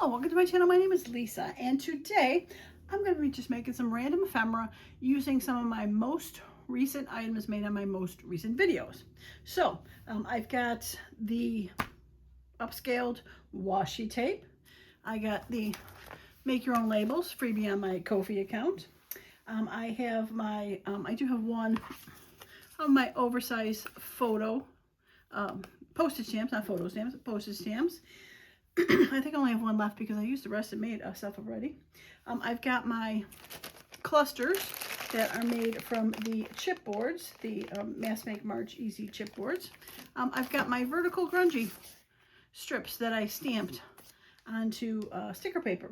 Hello, welcome to my channel. My name is Lisa, and today I'm going to be just making some random ephemera using some of my most recent items made on my most recent videos. So I've got the upscaled washi tape. I got the make your own labels freebie on my Ko-fi account. I have my, I do have one of my oversized photo postage stamps, not photo stamps, postage stamps. I think I only have one left because I used the rest and made stuff already. I've got my clusters that are made from the chipboards, the Mass Make March Easy chipboards. I've got my vertical grungy strips that I stamped onto sticker paper.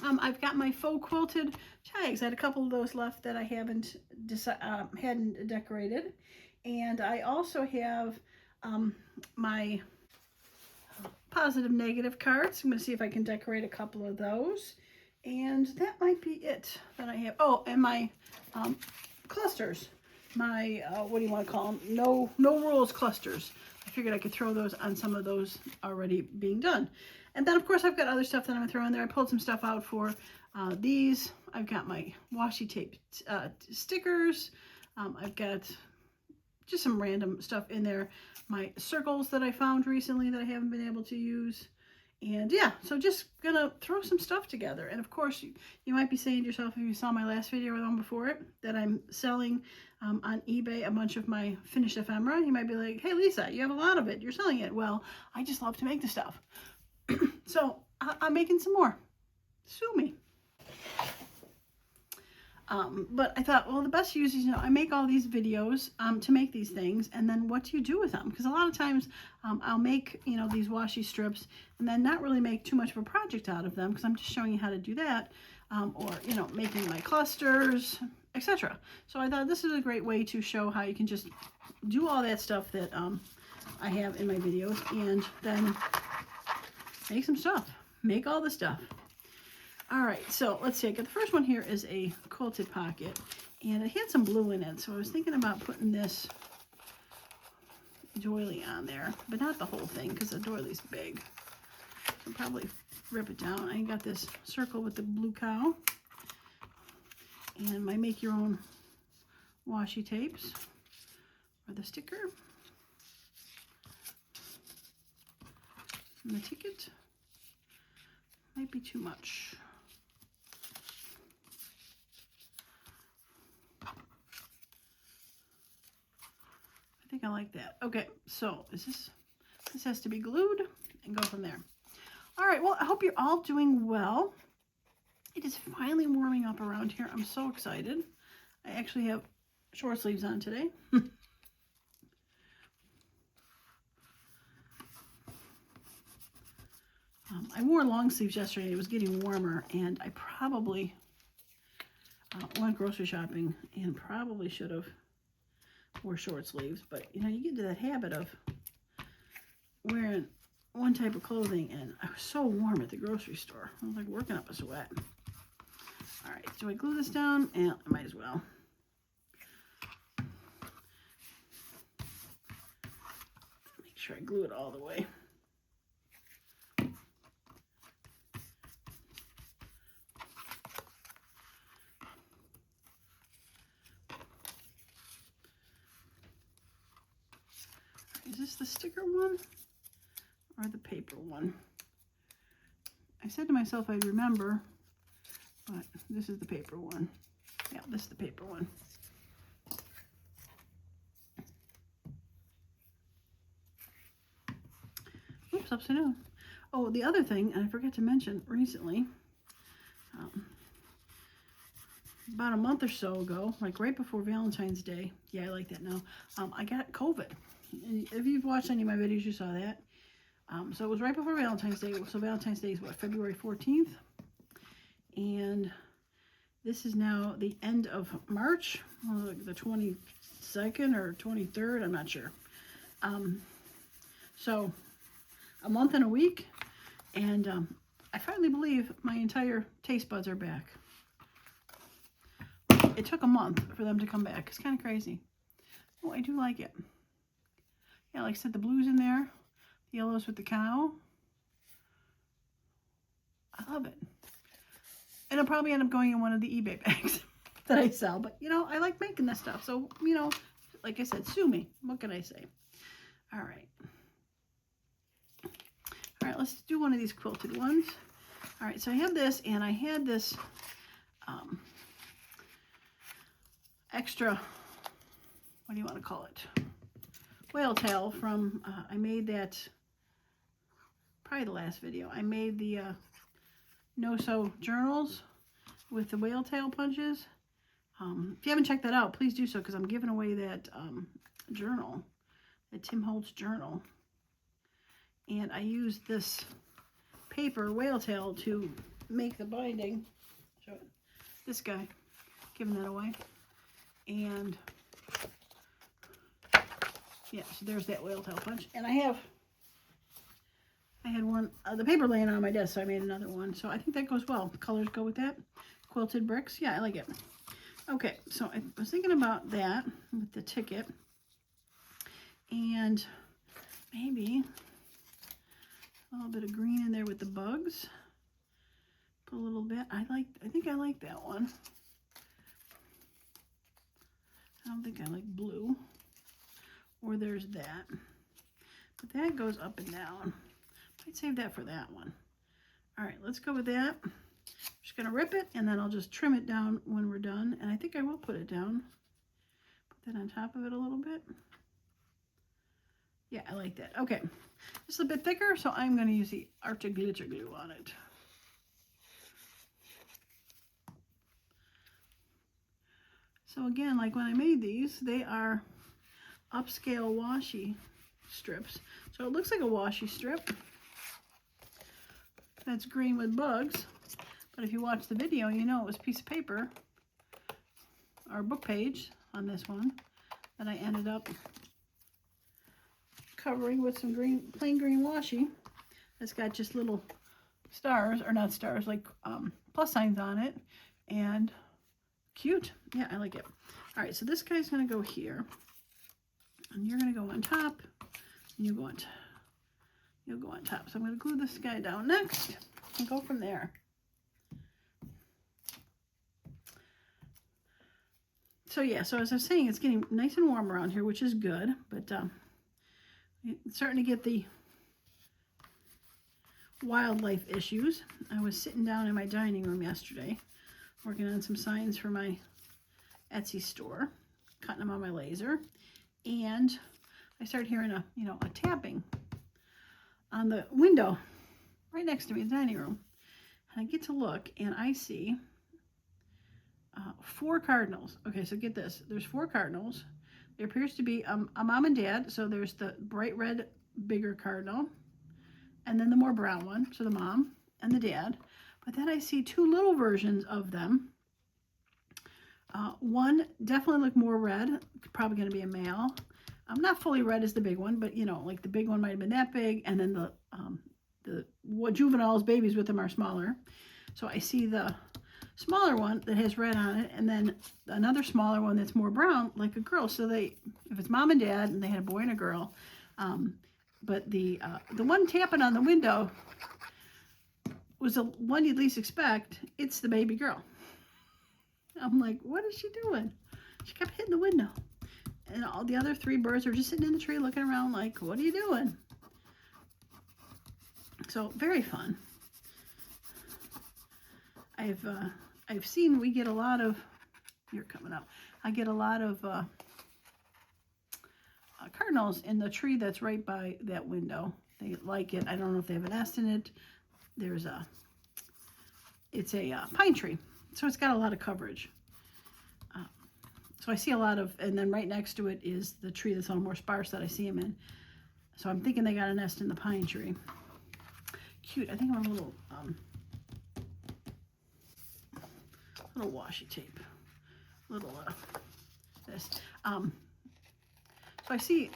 I've got my faux quilted tags. I had a couple of those left that I hadn't decorated. And I also have my positive negative cards. I'm going to see if I can decorate a couple of those, and that might be it that I have. Oh, and my clusters, my what do you want to call them, no rules clusters. I figured I could throw those on some of those already being done. And then of course I've got other stuff that I'm going to throw in there. I pulled some stuff out for these. I've got my washi tape stickers. I've got just some random stuff in there. My circles that I found recently that I haven't been able to use. And yeah, so just gonna throw some stuff together. And of course, you might be saying to yourself, if you saw my last video or the one before it, that I'm selling on eBay a bunch of my finished ephemera. You might be like, hey Lisa, you have a lot of it, you're selling it. Well, I just love to make the stuff. So I'm making some more. Sue me. But I thought, well, the best use is, I make all these videos to make these things, and then what do you do with them? Because a lot of times I'll make, these washi strips and then not really make too much of a project out of them because I'm just showing you how to do that, or, making my clusters, etc. So I thought this is a great way to show how you can just do all that stuff that I have in my videos and then make some stuff, make all the stuff. All right, so let's see. I got the first one here is a quilted pocket, and it had some blue in it, so I was thinking about putting this doily on there, but not the whole thing because the doily's big. So I'll probably rip it down. I got this circle with the blue cow, and my make your own washi tapes for the sticker, and the ticket. Might be too much. I think I like that. Okay, so this has to be glued and go from there. All right, well, I hope you're all doing well. It is finally warming up around here. I'm so excited. I actually have short sleeves on today. I wore long sleeves yesterday. It was getting warmer, and I probably went grocery shopping and probably should have wore short sleeves. But, you get into that habit of wearing one type of clothing, and I was so warm at the grocery store. I was like working up a sweat. All right, do I glue this down? Yeah, I might as well. Make sure I glue it all the way. Is this the sticker one or the paper one? I said to myself I'd remember, but this is the paper one. Yeah, this is the paper one. Oops, upside down. Oh, the other thing, and I forgot to mention recently, about a month or so ago, like right before Valentine's Day, yeah, I like that now, I got COVID. And if you've watched any of my videos, you saw that. So it was right before Valentine's Day. So Valentine's Day is what, February 14th? And this is now the end of March, like the 22nd or 23rd, I'm not sure. So a month and a week, and I finally believe my entire taste buds are back. It took a month for them to come back. It's kind of crazy. Oh, I do like it. Yeah, like I said, the blue's in there. The yellow's with the cow. love it. And it'll probably end up going in one of the eBay bags that I sell. But, you know, I like making this stuff. So, you know, like I said, sue me. What can I say? All right. All right, let's do one of these quilted ones. All right, so I have this, and I had this extra, what do you want to call it? Whale tail from, I made that, probably the last video. I made the no-sew journals with the whale tail punches. If you haven't checked that out, please do so, because I'm giving away that journal, the Tim Holtz journal. And I used this paper whale tail to make the binding. Show it. This guy, giving that away. And yeah, so there's that whale tail punch. And I had one, the paper laying on my desk, so I made another one. So I think that goes well. The colors go with that. Quilted bricks. Yeah, I like it. Okay, so I was thinking about that with the ticket. And maybe a little bit of green in there with the bugs. Put a little bit. I think I like that one. I don't think I like blue. Or there's that. But that goes up and down. I'd save that for that one. All right, let's go with that. I'm just going to rip it, and then I'll just trim it down when we're done. And I think I will put it down. Put that on top of it a little bit. Yeah, I like that. Okay, it's a bit thicker, so I'm going to use the Arctic Glitter Glue on it. So again, like when I made these, they are upscale washi strips. So it looks like a washi strip. That's green with bugs. But if you watch the video, you know it was a piece of paper, or book page on this one, that I ended up covering with some green, plain green washi. It's got just little stars, or not stars, like plus signs on it. And cute. Yeah, I like it. All right, so this guy's going to go here. And you're going to go on top. And you'll go on top. So I'm going to glue this guy down next and go from there. So yeah, so as I was saying, it's getting nice and warm around here, which is good. But it's starting to get the wildlife issues. I was sitting down in my dining room yesterday, working on some signs for my Etsy store, cutting them on my laser, and I started hearing a tapping on the window right next to me in the dining room. And I get to look, and I see 4 cardinals. Okay, so get this. There's 4 cardinals. There appears to be a mom and dad. So there's the bright red, bigger cardinal, and then the more brown one, so the mom and the dad. But then I see 2 little versions of them. One definitely looked more red, probably going to be a male. Not fully red as the big one, but like the big one might have been that big, and then the juveniles, babies with them, are smaller. So I see the smaller one that has red on it, and then another smaller one that's more brown, like a girl. So if it's mom and dad, and they had a boy and a girl, but the one tapping on the window was the one you'd least expect. It's the baby girl. I'm like, what is she doing? She kept hitting the window. And all the other 3 birds are just sitting in the tree looking around like, what are you doing? So, very fun. I've seen, we get a lot of, you're coming up, I get a lot of cardinals in the tree that's right by that window. They like it. I don't know if they have a nest in it. It's a pine tree. So it's got a lot of coverage. So I see a lot of, and then right next to it is the tree that's a little more sparse that I see them in. So I'm thinking they got a nest in the pine tree. Cute. I think I want a little washi tape. This. So I see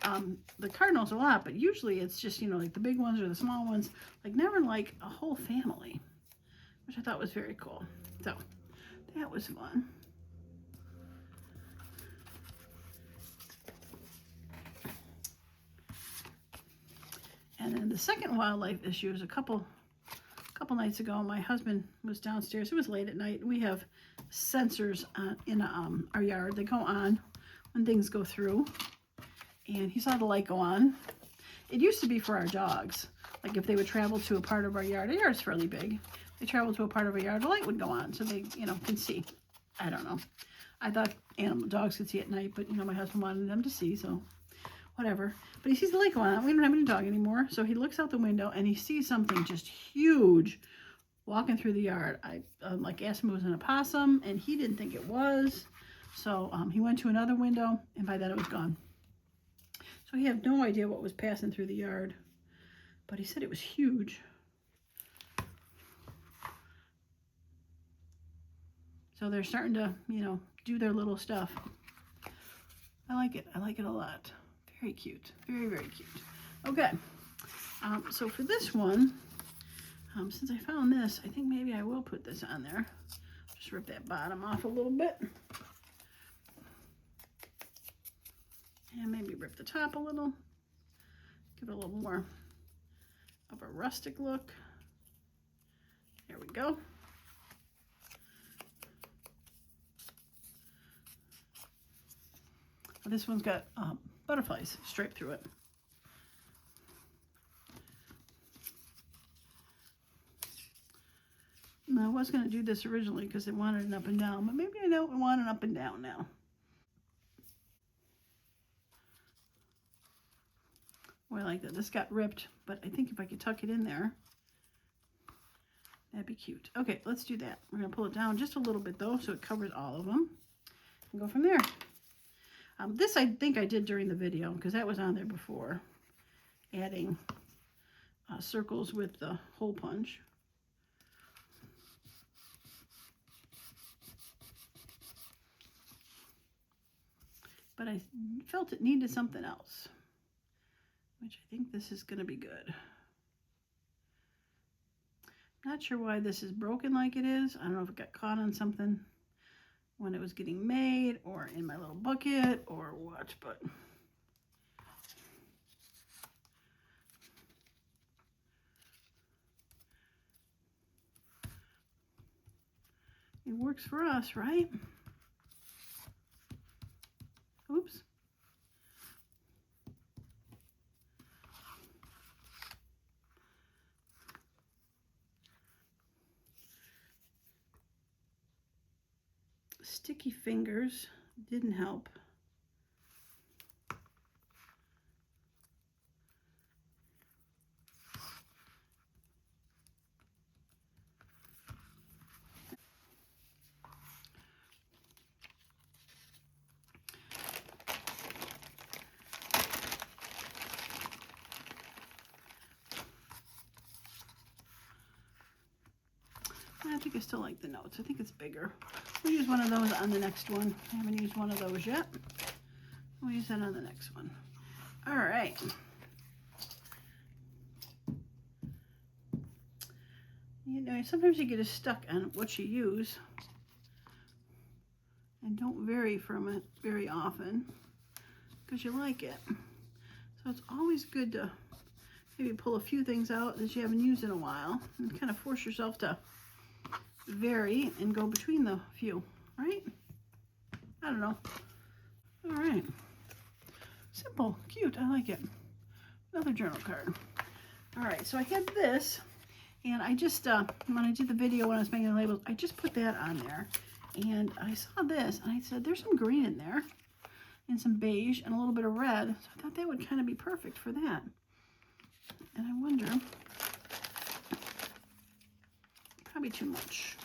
the cardinals a lot, but usually it's just, like the big ones or the small ones, like never like a whole family, which I thought was very cool. So that was fun. And then the second wildlife issue is a couple couple nights ago, my husband was downstairs. It was late at night. We have sensors in our yard. They go on when things go through. And he saw the light go on. It used to be for our dogs. Like if they would travel to a part of our yard's fairly big. They travel to a part of our yard, the light would go on so they, can see. I don't know. I thought dogs could see at night, but my husband wanted them to see, so whatever. But he sees the light go on. We don't have any dog anymore. So he looks out the window and he sees something just huge walking through the yard. I asked him if it was an opossum, and he didn't think it was. So he went to another window, and by then it was gone. So he had no idea what was passing through the yard. But he said it was huge. So they're starting to, do their little stuff. I like it. I like it a lot. Very cute. Very, very cute. Okay. So for this one, since I found this, I think maybe I will put this on there. Just rip that bottom off a little bit. And maybe rip the top a little. Give it a little more of a rustic look. There we go. This one's got butterflies striped through it. Now, I was going to do this originally because it wanted an up and down, but maybe I don't want an up and down now. Oh, I like that. This got ripped, but I think if I could tuck it in there, that'd be cute. Okay, let's do that. We're going to pull it down just a little bit, though, so it covers all of them. And go from there. This I think I did during the video because that was on there before, adding circles with the hole punch. But I felt it needed something else, which I think this is going to be good. Not sure why this is broken like it is. I don't know if it got caught on something when it was getting made or in my little bucket or what, but it works for us, right? Oops. Sticky fingers didn't help. I think I still like the notes. I think it's bigger. We'll use one of those on the next one. I haven't used one of those yet. We'll use that on the next one. All right. Sometimes you get stuck on what you use and don't vary from it very often because you like it. So it's always good to maybe pull a few things out that you haven't used in a while and kind of force yourself to vary and go between the few, right? I don't know. All right. Simple, cute, I like it. Another journal card. All right, so I had this, and I just, when I did the video when I was making the labels, I just put that on there. And I saw this, and I said, there's some green in there, and some beige, and a little bit of red. So I thought that would kind of be perfect for that. And I wonder, probably too much.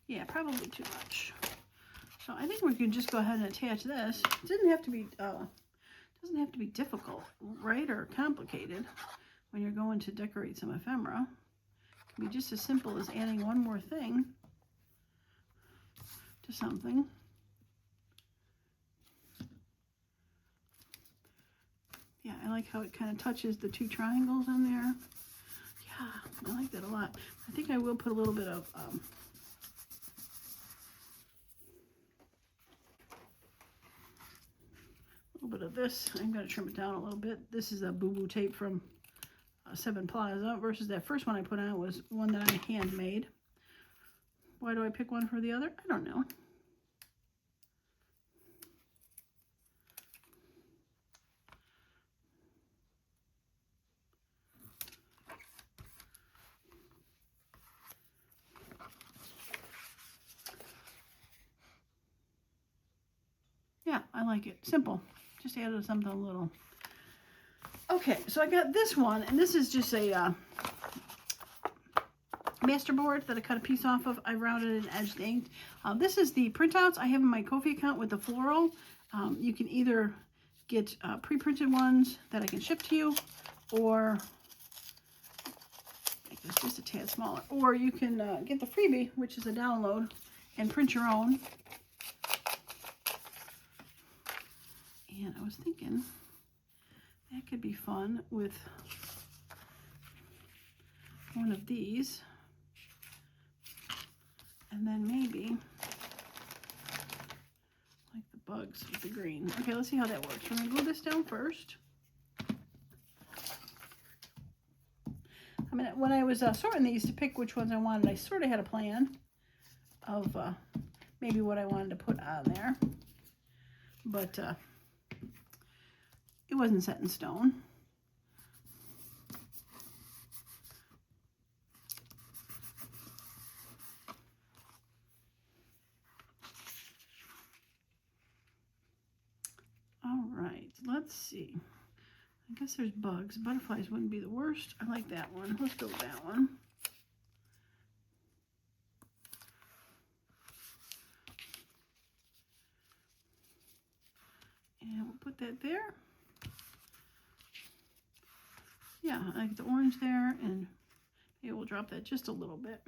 Yeah, probably too much. So I think we can just go ahead and attach this. It doesn't have to be difficult, right, or complicated when you're going to decorate some ephemera. It can be just as simple as adding one more thing to something. Yeah, I like how it kind of touches the two triangles on there. Yeah, I like that a lot. I think I will put a little bit of little bit of this. I'm going to trim it down a little bit. This is a boo-boo tape from 7 Plaza versus that first one I put on was one that I handmade. Why do I pick one for the other? I don't know. Yeah, I like it. Simple. Just added something a little. Okay, so I got this one, and this is just a masterboard that I cut a piece off of. I rounded and edged inked. This is the printouts I have in my Ko-fi account with the floral. You can either get pre-printed ones that I can ship to you, or make this just a tad smaller, or you can get the freebie, which is a download, and print your own. And I was thinking that could be fun with one of these. And then maybe like the bugs with the green. Okay, let's see how that works. We're going to glue this down first. I mean, when I was sorting these to pick which ones I wanted, I sort of had a plan of maybe what I wanted to put on there. But it wasn't set in stone. All right, let's see. I guess there's bugs. Butterflies wouldn't be the worst. I like that one. Let's go with that one. And we'll put that there. Yeah, I like the orange there, and maybe we'll drop that just a little bit.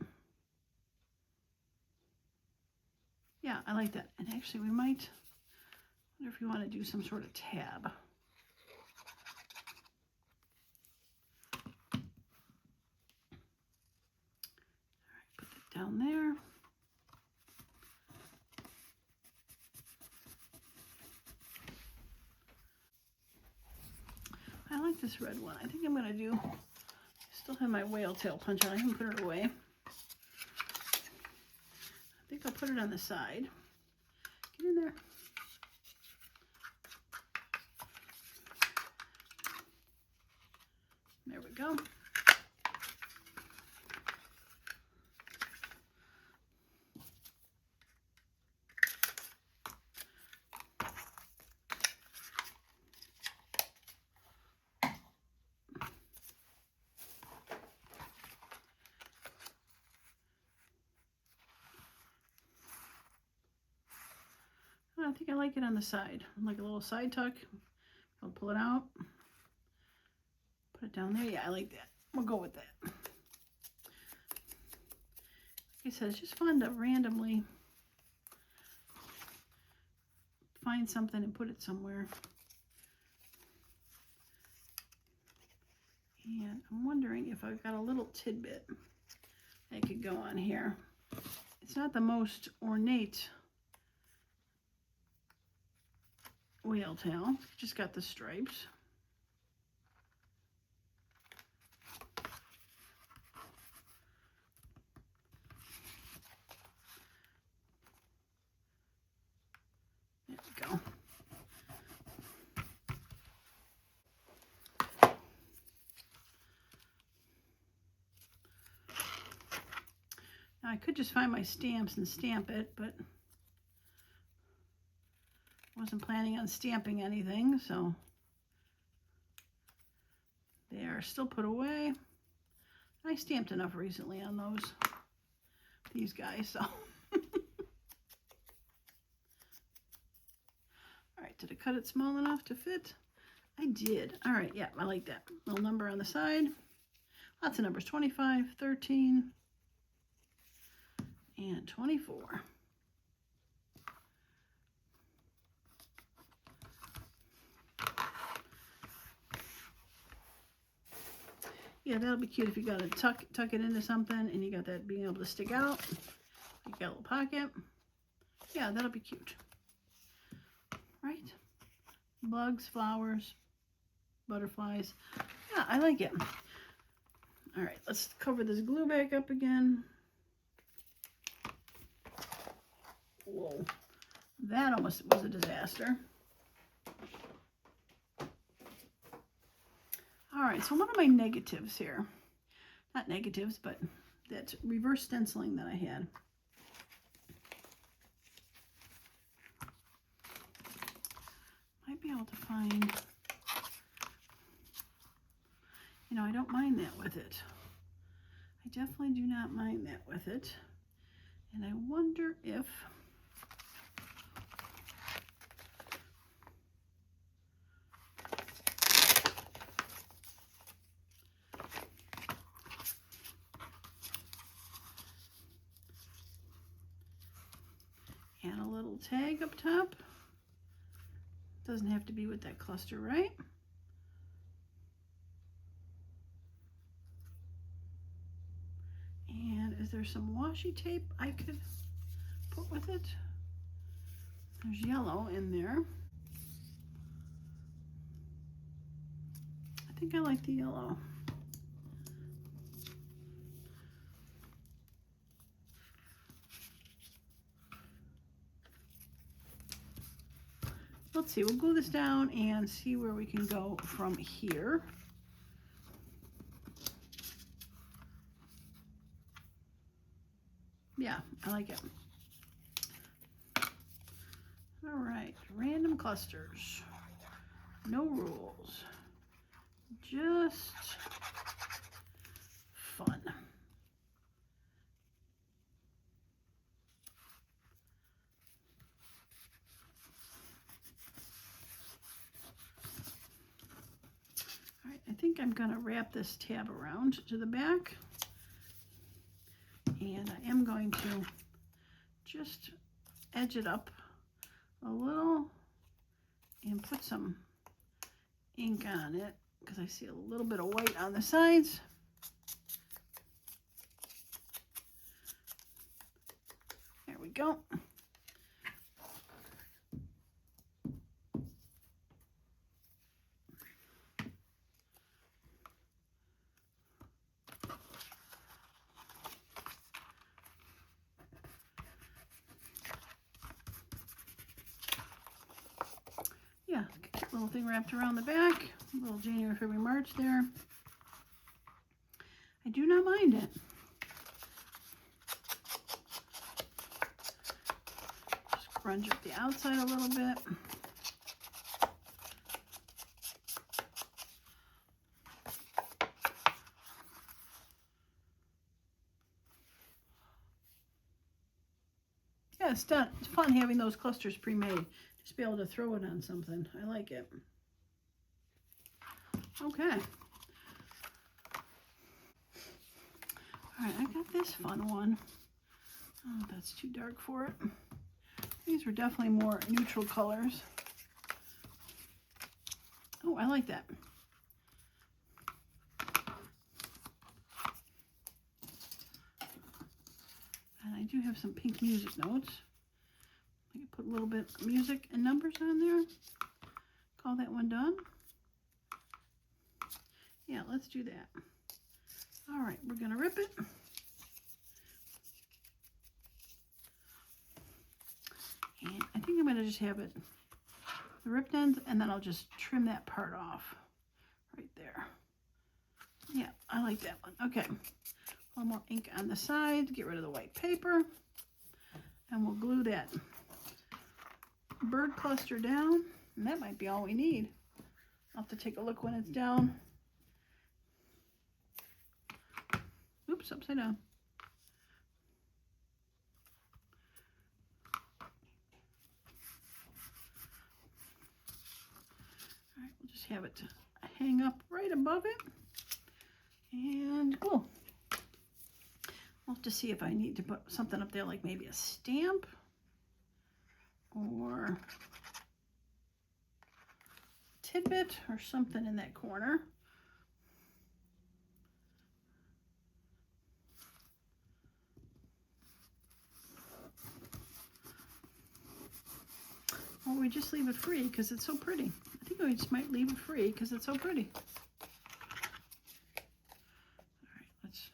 Yeah, I like that. And actually, we might, I wonder if you want to do some sort of tab. All right, put that down there. I like this red one. I think I'm going to do, I still have my whale tail punch on. I haven't put it away. I think I'll put it on the side. Get in there. There we go. I think I like it on the side, like a little side tuck. I'll pull it out, put it down there. Yeah, I like that. We'll go with that. Like I said, it's just fun to randomly find something and put it somewhere. And I'm wondering if I've got a little tidbit that could go on here. It's not the most ornate whale tail, just got the stripes. There we go. Now I could just find my stamps and stamp it, but wasn't planning on stamping anything, so they are still put away. I stamped enough recently on these guys, so. All right, did I cut it small enough to fit? I did. All right, yeah, I like that. Little number on the side. Lots of numbers, 25, 13, and 24. Yeah, that'll be cute if you got to tuck it into something and you got that being able to stick out. You got a little pocket. Yeah, that'll be cute. Right? Bugs, flowers, butterflies. Yeah, I like it. All right, let's cover this glue back up again. Whoa, that almost was a disaster. All right, so one of my negatives here, not negatives, but that reverse stenciling that I had. Might be able to find, you know, I don't mind that with it. I definitely do not mind that with it. And I wonder if and a little tag up top. Doesn't have to be with that cluster, right? And is there some washi tape I could put with it? There's yellow in there. I think I like the yellow. Let's see, we'll glue this down and see where we can go from here. Yeah, I like it. All right, random clusters. No rules. Just fun. All right, I think I'm going to wrap this tab around to the back. And I am going to just edge it up a little and put some ink on it because I see a little bit of white on the sides. There we go. Yeah, little thing wrapped around the back, a little January, February, March there. I do not mind it. Just grunge up the outside a little bit. Yeah, it's done. It's fun having those clusters pre-made. Just be able to throw it on something. I like it. Okay. All right, I got this fun one. Oh, that's too dark for it. These were definitely more neutral colors. Oh, I like that. And I do have some pink music notes. I can put a little bit of music and numbers on there. Call that one done. Yeah, let's do that. All right, we're gonna rip it. And I think I'm gonna just have it, the ripped ends, and then I'll just trim that part off right there. Yeah, I like that one. Okay, a little more ink on the side, get rid of the white paper, and we'll glue that bird cluster down, and that might be all we need. I'll have to take a look when it's down. Oops, upside down. All right, we'll just have it hang up right above it. And cool. I'll have to see if I need to put something up there, like maybe a stamp or tidbit or something in that corner. Or we just leave it free because it's so pretty. I think we just might leave it free because it's so pretty. All right, let's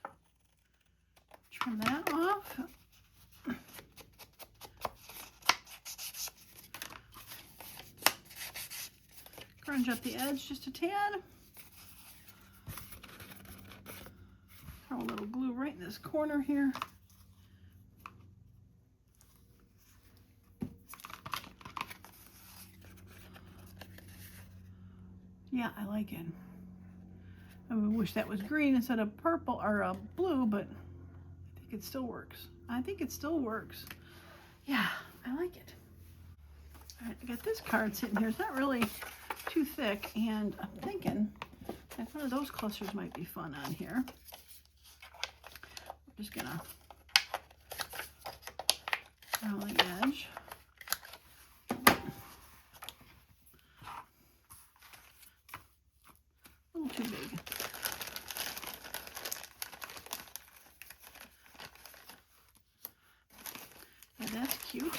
trim that off. Grunge up the edge just a tad. Throw a little glue right in this corner here. Yeah, I like it. I wish that was green instead of purple or blue, but I think it still works. I think it still works. Yeah, I like it. All right, I got this card sitting here. It's not really too thick, and I'm thinking that one of those clusters might be fun on here. I'm just gonna round the edge. A little too big. Yeah, that's cute.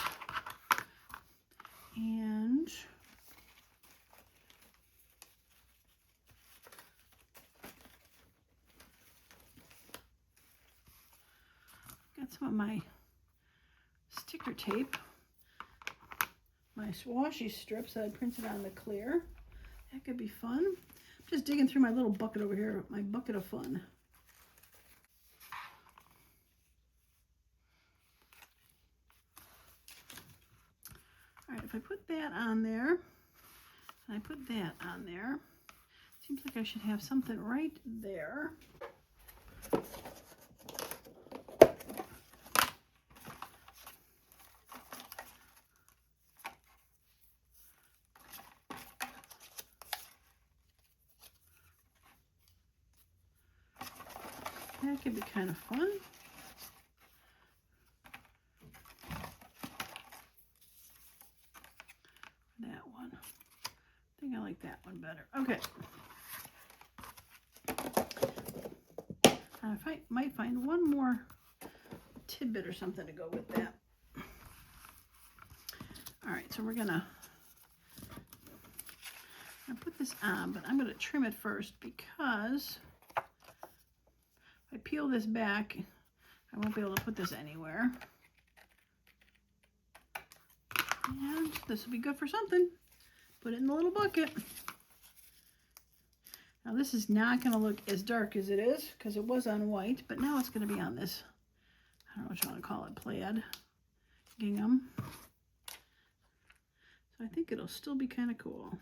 And got some of my sticker tape, my washi strips that I printed on the clear. That could be fun. Just digging through my little bucket over here, my bucket of fun. All right, if I put that on there, and I put that on there, seems like I should have something right there. That could be kind of fun. That one. I think I like that one better. Okay. I might find one more tidbit or something to go with that. All right, so we're gonna put this on, but I'm gonna trim it first because if I peel this back, I won't be able to put this anywhere. And this will be good for something. Put it in the little bucket. Now this is not going to look as dark as it is because it was on white, but now it's going to be on this, I don't know what you want to call it, plaid gingham. So I think it'll still be kind of cool.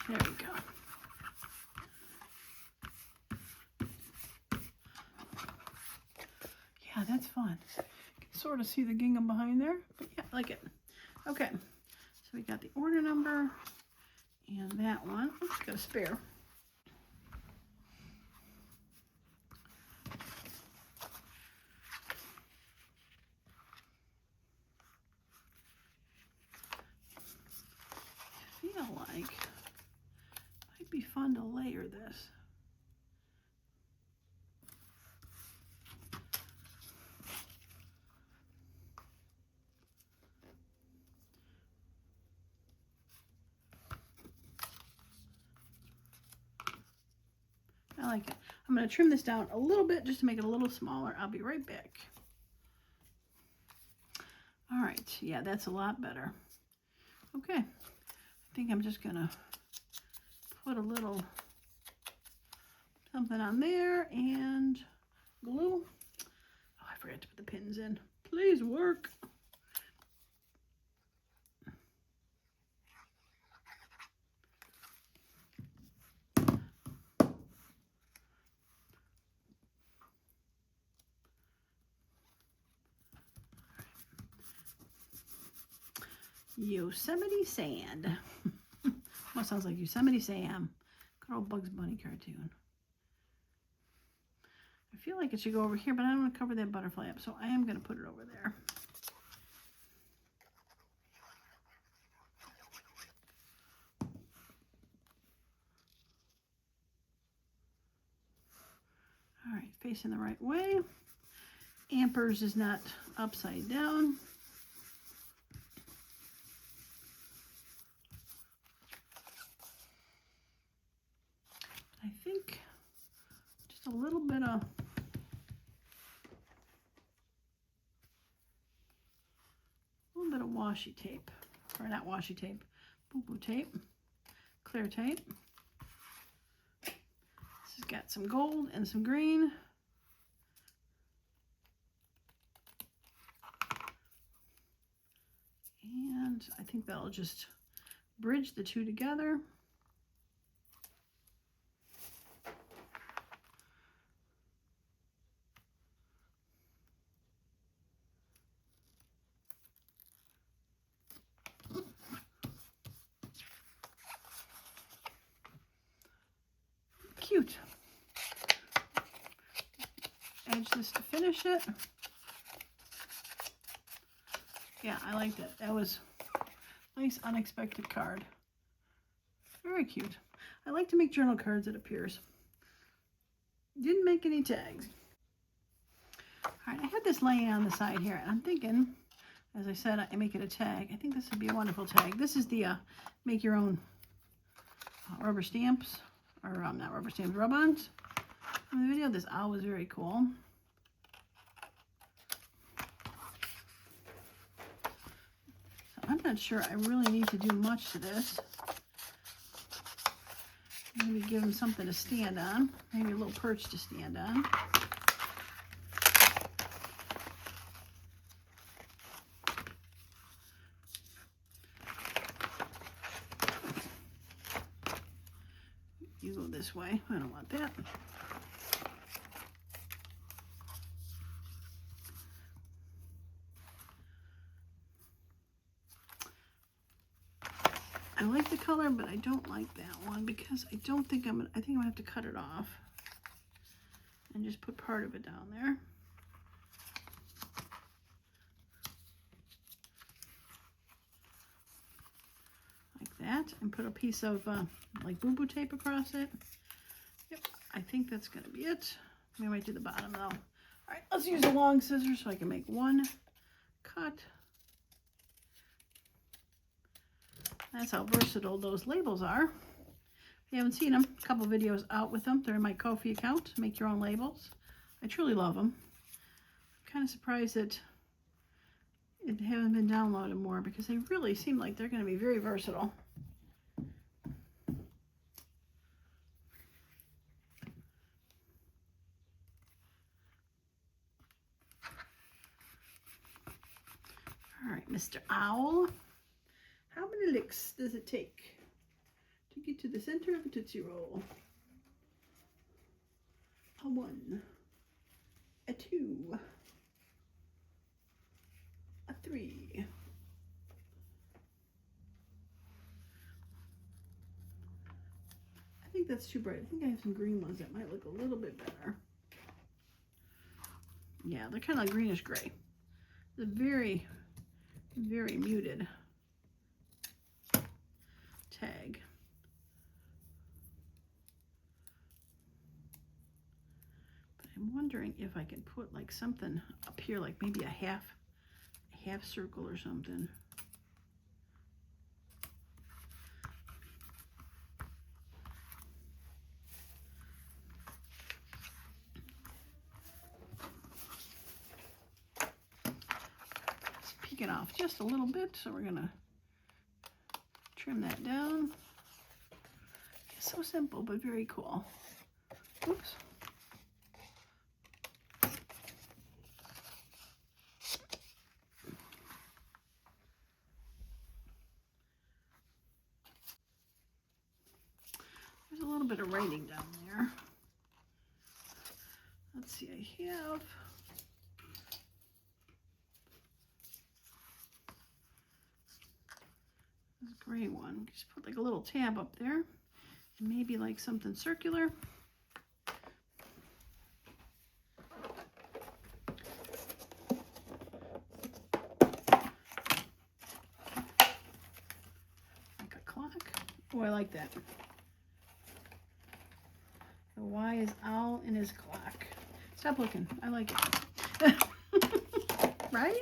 There we go. Yeah, that's fun. You can sort of see the gingham behind there, but yeah, I like it. Okay, so we got the order number and that one. Oops, got a spare. I feel like it might be fun to layer this. I like it. I'm going to trim this down a little bit just to make it a little smaller. I'll be right back. All right. Yeah, that's a lot better. Okay. I think I'm just going to put a little something on there and glue. Oh, I forgot to put the pins in. Please work. Yosemite Sand. Well, sounds like Yosemite Sam. Good old Bugs Bunny cartoon. I feel like it should go over here, but I don't want to cover that butterfly up, so I am going to put it over there. facing the right way. Ampers is not upside down. I think just a little bit of washi tape, or not washi tape, boo-boo tape, clear tape. This has got some gold and some green. And I think that'll just bridge the two together. Cute. Edge this to finish it. Yeah, I liked it. That was a nice unexpected card. Very cute. I like to make journal cards, it appears. Didn't make any tags. All right, I had this laying on the side here, and I'm thinking, as I said, I make it a tag. I think this would be a wonderful tag. This is the make your own rubber stamps, or not rubber stamps, rub-ons. In the video, this owl was very cool. So I'm not sure I really need to do much to this. Maybe give him something to stand on. Maybe a little perch to stand on. You go this way. I don't want that. I like the color, but I don't like that one because I don't think I think I'm gonna have to cut it off and just put part of it down there. Like that, and put a piece of like boo-boo tape across it. Yep, I think that's gonna be it. We might do the bottom though. All right, let's use the long scissors so I can make one cut. That's how versatile those labels are. If you haven't seen them, a couple videos out with them. They're in my Ko-fi account. Make your own labels. I truly love them. I'm kind of surprised that it haven't been downloaded more because they really seem like they're going to be very versatile. All right, Mr. Owl. How many licks does it take to get to the center of a Tootsie Roll? A 1, a 2, a 3. I think that's too bright. I think I have some green ones that might look a little bit better. Yeah, they're kind of like greenish gray. They're very, very muted tag. But I'm wondering if I can put like something up here, like maybe a half circle or something. It's peeking off just a little bit, so we're gonna trim that down. It's so simple, but very cool. Oops. There's a little bit of writing down there. Let's see, I have this gray one. Just put like a little tab up there, and maybe like something circular. Like a clock. Oh, I like that. The Y is owl in his clock. Stop looking. I like it. Right?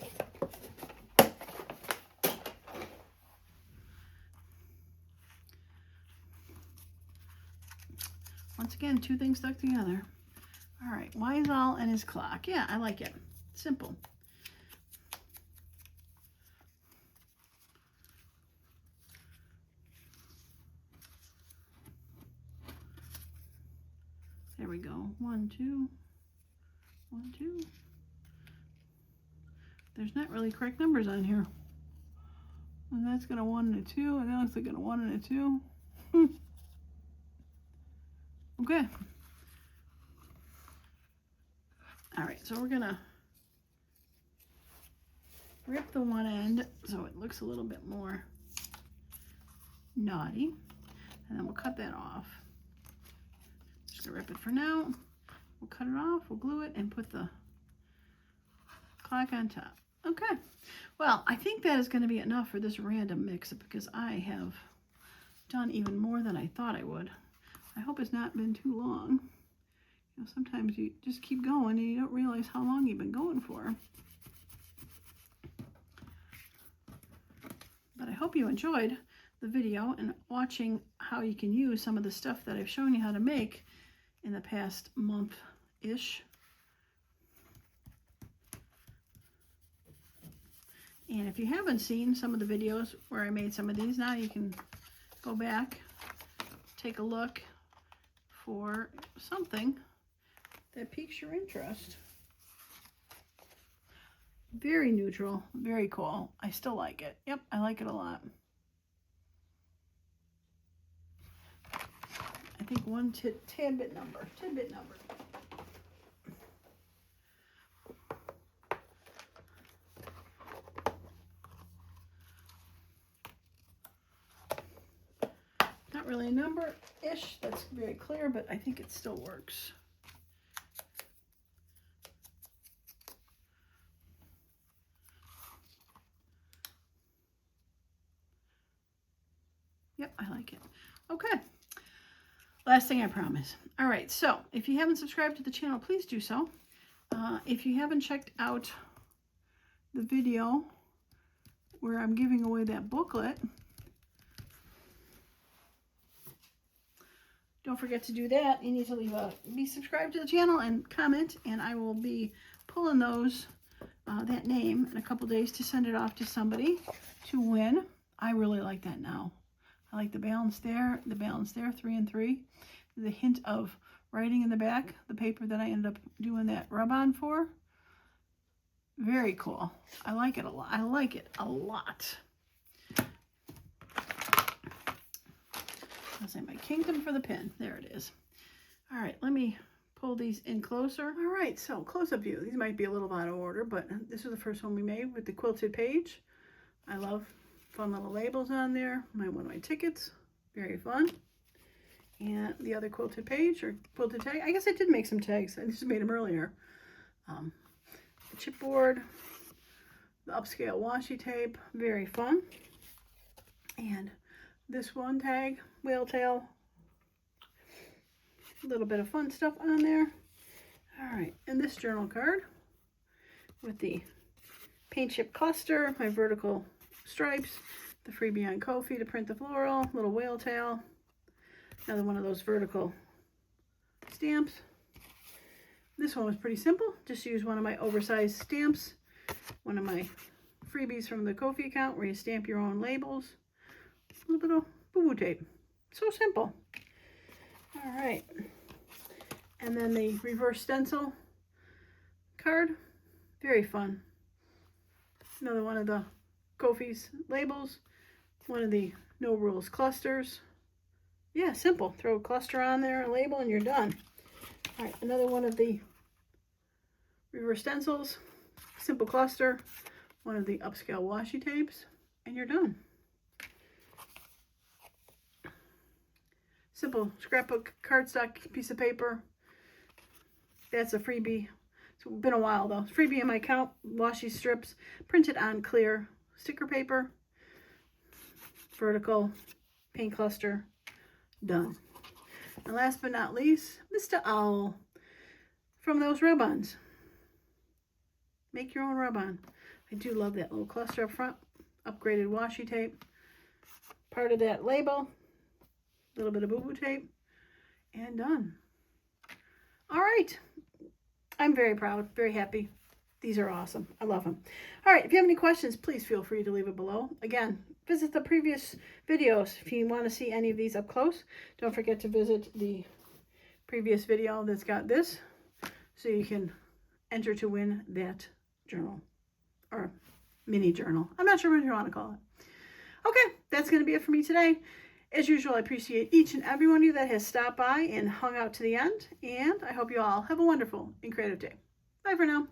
Once again, two things stuck together. All right, Wiseall and his clock. Yeah, I like it. Simple. There we go. 1, 2, 1, 2. There's not really correct numbers on here. And that's got a 1 and a 2, and that looks like a 1 and a 2. Okay. All right, so we're gonna rip the one end so it looks a little bit more naughty, and then we'll cut that off. Just gonna rip it for now. We'll cut it off, we'll glue it, and put the clock on top. Okay, well, I think that is going to be enough for this random mix-up because I have done even more than I thought I would. I hope it's not been too long. You know, sometimes you just keep going and you don't realize how long you've been going for. But I hope you enjoyed the video and watching how you can use some of the stuff that I've shown you how to make in the past month-ish. And if you haven't seen some of the videos where I made some of these, now you can go back, take a look for something that piques your interest. Very neutral, very cool. I still like it. Yep, I like it a lot. I think one tidbit number. Not really a number-ish, that's very clear, but I think it still works. Yep, I like it. Okay, last thing I promise. All right, so if you haven't subscribed to the channel, please do so. If you haven't checked out the video where I'm giving away that booklet, don't forget to do that. You need to be subscribed to the channel and comment, and I will be pulling those, that name in a couple days to send it off to somebody to win. I really like that now. I like the balance there, 3 and 3. The hint of writing in the back, the paper that I ended up doing that rub-on for. Very cool. I like it a lot. I like it a lot. I'll say my kingdom for the pin. There it is. All right, let me pull these in closer. All right, so close-up view. These might be a little out of order, but this is the first one we made with the quilted page. I love fun little labels on there. One of my tickets. Very fun. And the other quilted page or quilted tag. I guess I did make some tags. I just made them earlier. The chipboard, the upscale washi tape. Very fun. And this one tag, whale tail. A little bit of fun stuff on there. All right, and this journal card with the paint chip cluster, my vertical stripes, the freebie on Ko-fi to print the floral, little whale tail, another one of those vertical stamps. This one was pretty simple. Just use one of my oversized stamps, one of my freebies from the Ko-fi account where you stamp your own labels. A little bit of boo-boo tape. So simple. All right. And then the reverse stencil card. Very fun. Another one of the Ko-fi's labels. One of the No Rules clusters. Yeah, simple. Throw a cluster on there, a label, and you're done. All right, another one of the reverse stencils. Simple cluster. One of the upscale washi tapes, and you're done. Simple scrapbook cardstock piece of paper. That's a freebie. It's been a while though. Freebie in my account. Washi strips printed on clear sticker paper. Vertical paint cluster. Done. And last but not least, Mr. Owl. from those rub-ons. Make your own rub-on. I do love that little cluster up front. Upgraded washi tape. Part of that label. A little bit of boo-boo tape. And done. All right. I'm very proud, very happy. These are awesome. I love them. All right. If you have any questions, please feel free to leave it below. Again, visit the previous videos if you want to see any of these up close. Don't forget to visit the previous video that's got this so you can enter to win that journal or mini journal. I'm not sure what you want to call it. Okay, that's going to be it for me today. As usual, I appreciate each and every one of you that has stopped by and hung out to the end, and I hope you all have a wonderful and creative day. Bye for now.